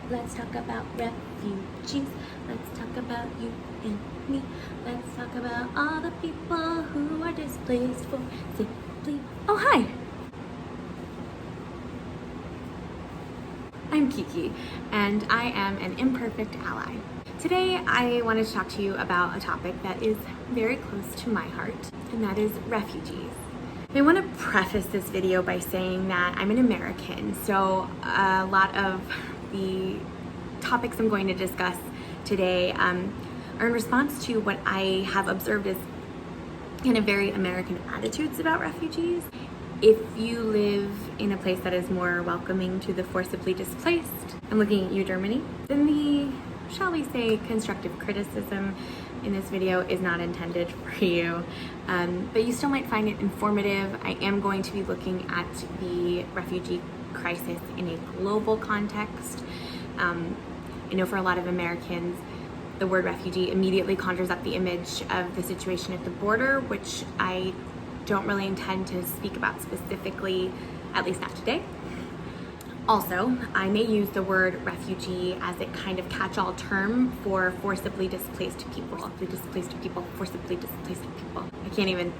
Let's talk about refugees. Let's talk about you and me. Let's talk about all the people who are displaced forcibly. Oh, hi! I'm Kiki, and I am an imperfect ally. Today, I wanted to talk to you about a topic that is very close to my heart, and that is refugees. I want to preface this video by saying that I'm an American, so a lot of the topics I'm going to discuss today are in response to what I have observed as kind of very American attitudes about refugees. If you live in a place that is more welcoming to the forcibly displaced, I'm looking at you, Germany, then the, shall we say, constructive criticism in this video is not intended for you, but you still might find it informative. I am going to be looking at the refugee crisis in a global context. I know for a lot of Americans, the word refugee immediately conjures up the image of the situation at the border, which I don't really intend to speak about specifically, at least not today. Also, I may use the word refugee as a kind of catch-all term for forcibly displaced people. Forcibly displaced people, forcibly displaced people. I can't even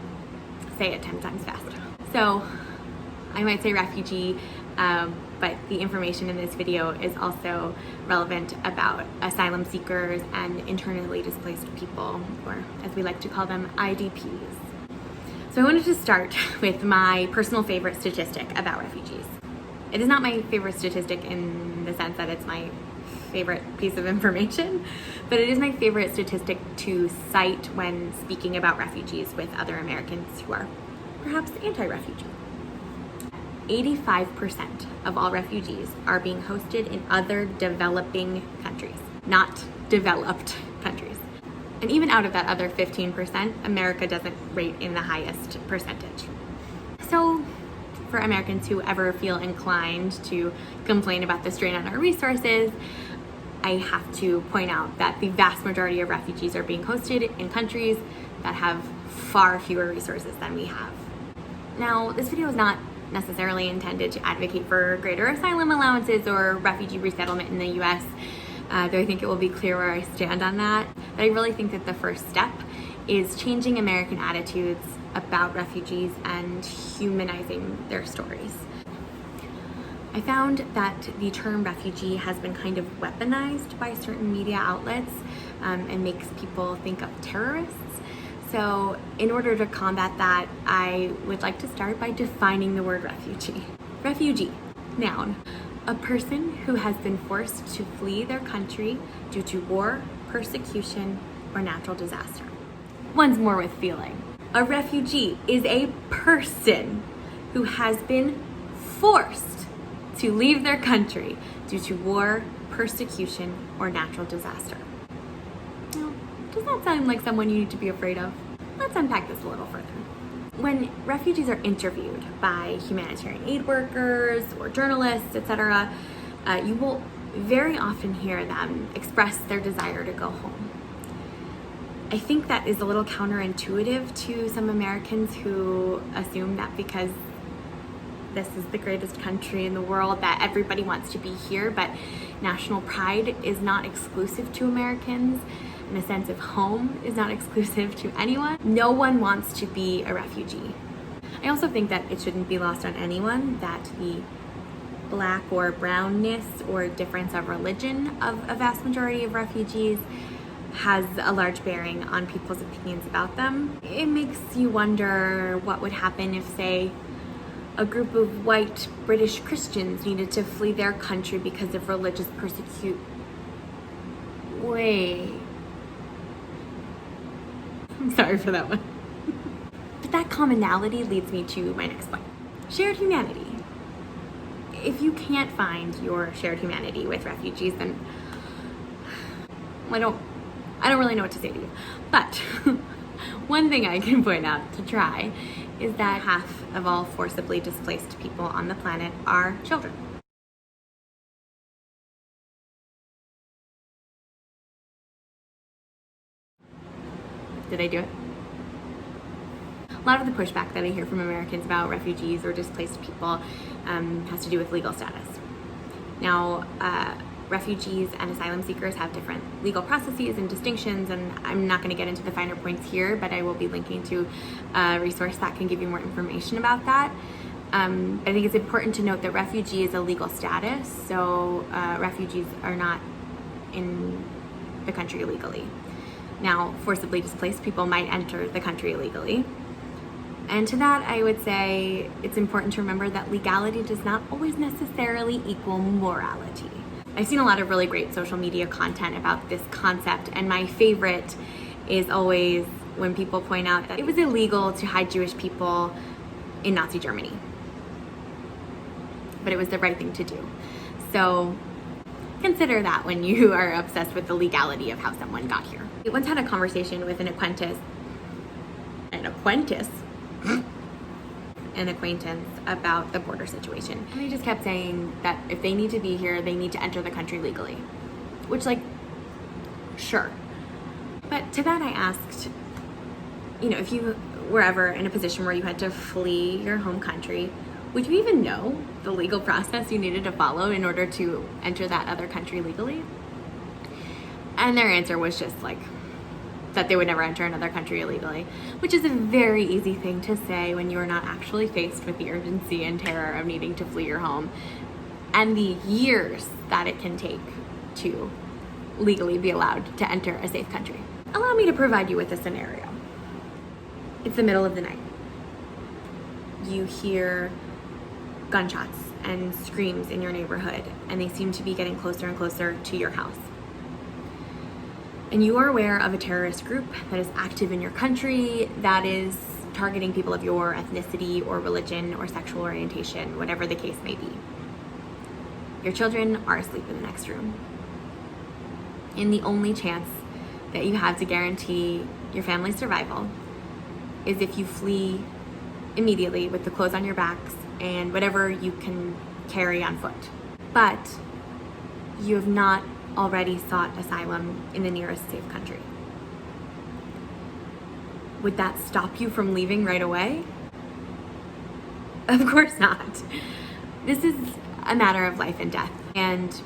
say it 10 times fast. So I might say refugee, but the information in this video is also relevant about asylum seekers and internally displaced people, or as we like to call them, IDPs. So I wanted to start with my personal favorite statistic about refugees. It is not my favorite statistic in the sense that it's my favorite piece of information, but it is my favorite statistic to cite when speaking about refugees with other Americans who are perhaps anti-refugee. 85% of all refugees are being hosted in other developing countries, not developed countries. And even out of that other 15%, America doesn't rate in the highest percentage. So for Americans who ever feel inclined to complain about the strain on our resources, I have to point out that the vast majority of refugees are being hosted in countries that have far fewer resources than we have. Now, this video is not necessarily intended to advocate for greater asylum allowances or refugee resettlement in the US, though I think it will be clear where I stand on that. But I really think that the first step is changing American attitudes about refugees and humanizing their stories. I found that the term refugee has been kind of weaponized by certain media outlets and makes people think of terrorists. So in order to combat that, I would like to start by defining the word refugee. Refugee, noun, a person who has been forced to flee their country due to war, persecution, or natural disaster. One's more with feeling. A refugee is a person who has been forced to leave their country due to war, persecution, or natural disaster. Now, does that sound like someone you need to be afraid of? Let's unpack this a little further. When refugees are interviewed by humanitarian aid workers or journalists, etc., you will very often hear them express their desire to go home. I think that is a little counterintuitive to some Americans who assume that because this is the greatest country in the world that everybody wants to be here, but national pride is not exclusive to Americans, and a sense of home is not exclusive to anyone. No one wants to be a refugee. I also think that it shouldn't be lost on anyone that the black or brownness or difference of religion of a vast majority of refugees has a large bearing on people's opinions about them. It makes you wonder what would happen if, say, a group of white British Christians needed to flee their country because of religious persecution. Wait. I'm sorry for that one. But that commonality leads me to my next point. Shared humanity. If you can't find your shared humanity with refugees, then I don't really know what to say to you. But one thing I can point out to try is that half of all forcibly displaced people on the planet are children. Did I do it? A lot of the pushback that I hear from Americans about refugees or displaced people has to do with legal status. Now, refugees and asylum seekers have different legal processes and distinctions, and I'm not going to get into the finer points here, but I will be linking to a resource that can give you more information about that. I think it's important to note that refugee is a legal status, so refugees are not in the country illegally. Now, forcibly displaced people might enter the country illegally. And to that, I would say it's important to remember that legality does not always necessarily equal morality. I've seen a lot of really great social media content about this concept, and my favorite is always when people point out that it was illegal to hide Jewish people in Nazi Germany, but it was the right thing to do. So consider that when you are obsessed with the legality of how someone got here. I once had a conversation with an acquaintance about the border situation. And they just kept saying that if they need to be here, they need to enter the country legally. Which, like, sure. But to that I asked, if you were ever in a position where you had to flee your home country, would you even know the legal process you needed to follow in order to enter that other country legally? And their answer was just like, that they would never enter another country illegally, which is a very easy thing to say when you are not actually faced with the urgency and terror of needing to flee your home and the years that it can take to legally be allowed to enter a safe country. Allow me to provide you with a scenario. It's the middle of the night. You hear gunshots and screams in your neighborhood, and they seem to be getting closer and closer to your house. And you are aware of a terrorist group that is active in your country, that is targeting people of your ethnicity or religion or sexual orientation, whatever the case may be. Your children are asleep in the next room. And the only chance that you have to guarantee your family's survival is if you flee immediately with the clothes on your backs and whatever you can carry on foot. But you have not already sought asylum in the nearest safe country. Would that stop you from leaving right away? Of course not. This is a matter of life and death. And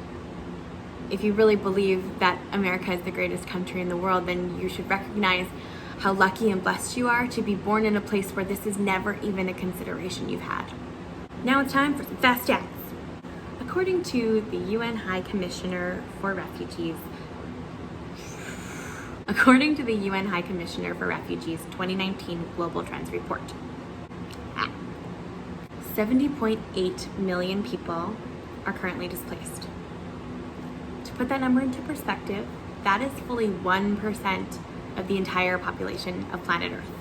if you really believe that America is the greatest country in the world, then you should recognize how lucky and blessed you are to be born in a place where this is never even a consideration you've had. Now it's time for some fast stats. According to the UN High Commissioner for Refugees, 2019 Global Trends Report, 70.8 million people are currently displaced. To put that number into perspective, that is fully 1% of the entire population of planet Earth.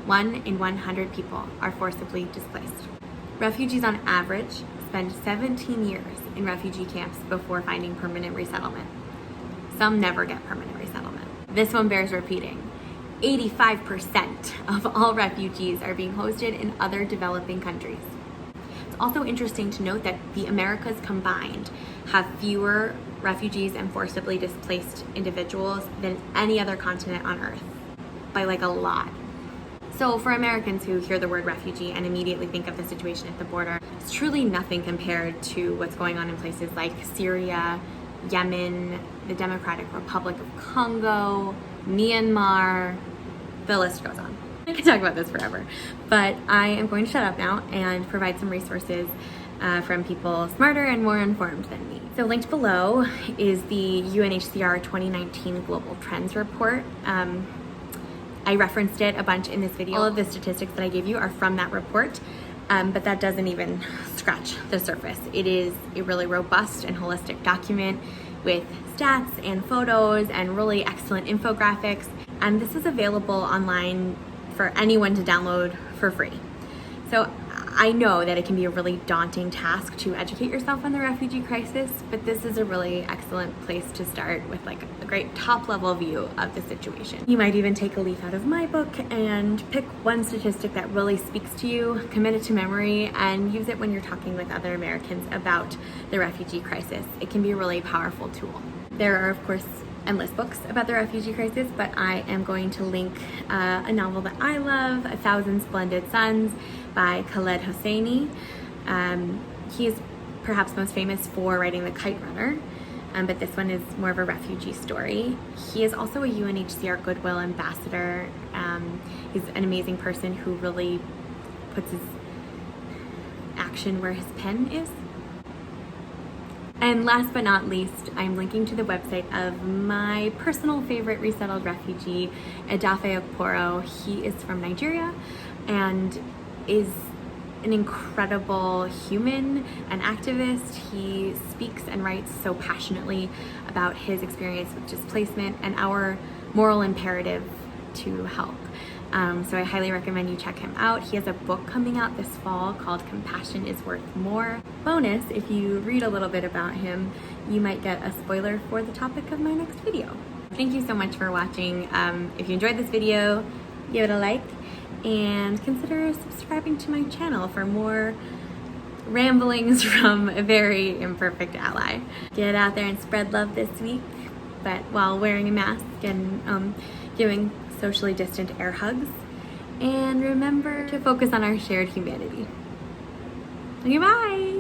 1 in 100 people are forcibly displaced. Refugees on average spend 17 years in refugee camps before finding permanent resettlement. Some never get permanent resettlement. This one bears repeating. 85% of all refugees are being hosted in other developing countries. It's also interesting to note that the Americas combined have fewer refugees and forcibly displaced individuals than any other continent on Earth, by like a lot. So for Americans who hear the word refugee and immediately think of the situation at the border, it's truly nothing compared to what's going on in places like Syria, Yemen, the Democratic Republic of Congo, Myanmar, the list goes on. I could talk about this forever, but I am going to shut up now and provide some resources from people smarter and more informed than me. So linked below is the UNHCR 2019 Global Trends Report. I referenced it a bunch in this video. All of the statistics that I gave you are from that report, but that doesn't even scratch the surface. It is a really robust and holistic document with stats and photos and really excellent infographics. And this is available online for anyone to download for free. So I know that it can be a really daunting task to educate yourself on the refugee crisis, but this is a really excellent place to start with like a great top level view of the situation. You might even take a leaf out of my book and pick one statistic that really speaks to you, commit it to memory, and use it when you're talking with other Americans about the refugee crisis. It can be a really powerful tool. There are, of course, endless books about the refugee crisis, but I am going to link a novel that I love, A Thousand Splendid Suns by Khaled Hosseini. He is perhaps most famous for writing The Kite Runner, but this one is more of a refugee story. He is also a UNHCR Goodwill Ambassador. He's an amazing person who really puts his action where his pen is. And last but not least, I'm linking to the website of my personal favorite resettled refugee, Edafe Okporo. He is from Nigeria and is an incredible human and activist. He speaks and writes so passionately about his experience with displacement and our moral imperative to help. So I highly recommend you check him out. He has a book coming out this fall called Compassion is Worth More. Bonus, if you read a little bit about him, you might get a spoiler for the topic of my next video. Thank you so much for watching. If you enjoyed this video, give it a like and consider subscribing to my channel for more ramblings from a very imperfect ally. Get out there and spread love this week, but while wearing a mask and giving socially distant air hugs. And remember to focus on our shared humanity. Okay, bye!